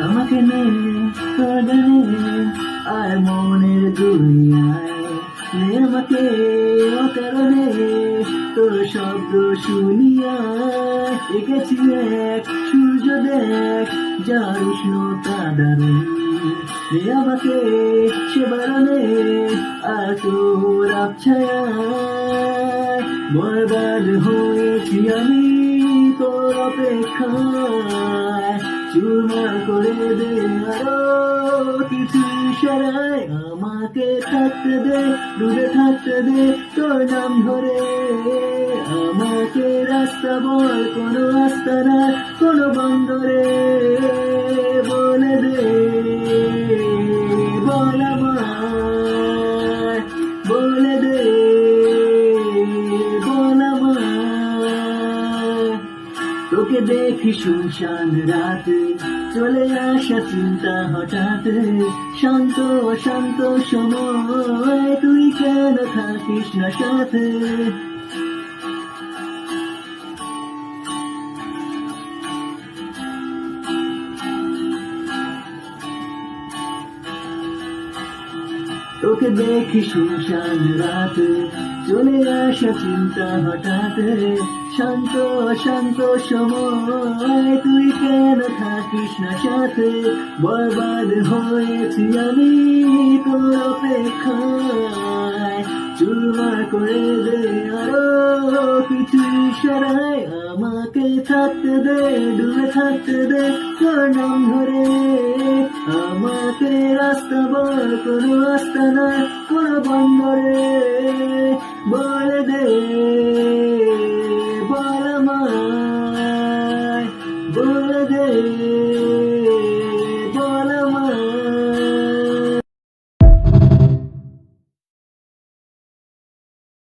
আমাকে নে তোরে আর মনের দুনিয়ায় নে আমাকে অকারণে তোর শব্দ শুনিয়া এঁকেছি এক সূর্য দেখ যার উষ্ণতা দারুণ নে আমাকে সে বারণে আর তোর আবছায়ায় বরবাদ হয়েছি আমি তোর অপেক্ষায় চুরমার করে দে আরো কিছু ইশারায় আমাকে থাকতে দে দূরে থাকতে দে তোর নাম ধরে আমাকে রাস্তা বল কোনো রাস্তা না কোনো বন্দরে বলে দে বল আমায় বলে দে বল আমায় তোকে দেখি শুনশান রাতে চলে আসা চিন্তা হঠাৎ শান্ত অশান্ত সময় তুই কেন থাকিস না সাথে তোকে দেখি শুনশান রাতে চলে আসা চিন্তা হঠাৎ শান্ত অশান্ত সময় তুই কেন থাকিস না সাথে বরবাদ হয়েছি আমি তোর অপেক্ষায় চুরমার করে দে আরো কিছু ইশারায় আমাকে থাকতে দে দূরে থাকতে দে তোর নাম ধরে আমাকে রাস্তা বল কোনো রাস্তা না কোনো বন্দরে বলে দে